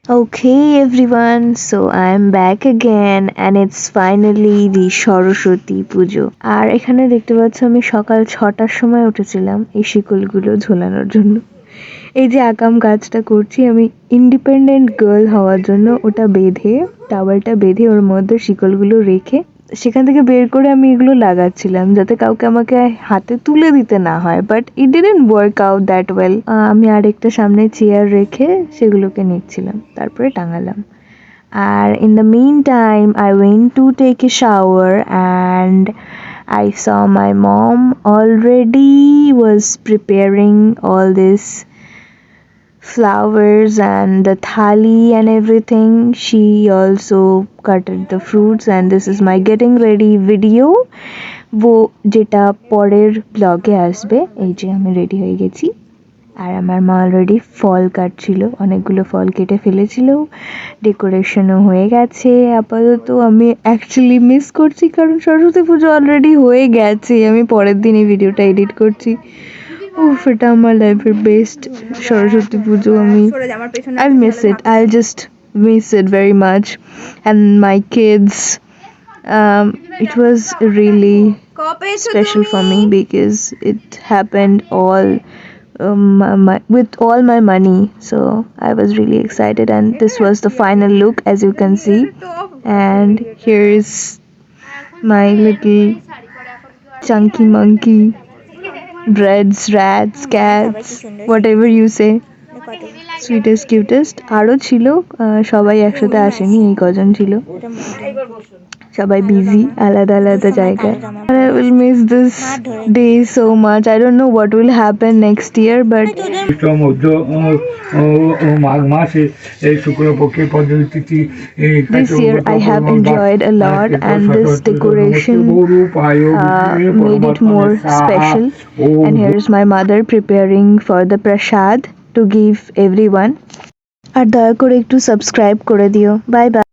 Okay, everyone, so I'm back again and it's finally the Saraswati পুজো। আর এখানে দেখতে পাচ্ছ আমি সকাল 6টার সময় উঠেছিলাম এই শিকলগুলো ঝোলানোর জন্য। এই যে আকাম কাজটা করছি আমি ইন্ডিপেন্ডেন্ট গার্ল হওয়ার জন্য ওটা বেঁধে টাওয়ালটা বেঁধে ওর মধ্যে শিকলগুলো রেখে সেখান থেকে বের করে আমি এগুলো লাগাচ্ছিলাম যাতে কাউকে আমাকে হাতে তুলে দিতে না হয়, but it didn't work out that well. আমি আরেকটা সামনে চেয়ার রেখে সেগুলোকে নিচ্ছিলাম, তারপরে টাঙালাম। আর in the meantime I went to take a shower and I saw my mom already was preparing all this flowers and the thali and everything. She also cutted the fruits and this is my getting ready video, वो যেটা পরের ব্লগে আসবে। এই যে আমি ready হয়ে গেছি আর আমার মা অলরেডি ফল কাটছিল, অনেকগুলো ফল কেটে ফেলেছিল, ডেকোরেশনও হয়ে গেছে। আপাতত আমি অ্যাকচুয়ালি মিস করছি কারণ সরস্বতী পুজো অলরেডি হয়ে গেছে, আমি পরের দিন এই ভিডিওটা এডিট করছি। উফ, এটা আমার লাইফের বেস্ট সরস্বতী পুজো। আমি I'll miss it, I'll just miss it very much and my kids. It was really special for me because it happened all with all my money, so I was really excited and this was the final look as you can see. And here is my little chunky monkey, breads, rats, cats, whatever you say, sweetest cutest. আরও ছিল, সবাই একসাথে আসেনি, এই কজন ছিল, সবাই busy আলাদা আলাদা জায়গায়। I will miss this day so much. I don't know what will happen next year, but this year I have enjoyed a lot and this decoration made it more special. And here is my mother preparing for the prasad to give everyone. আর দয়া করে একটু subscribe করে দিও। Bye bye.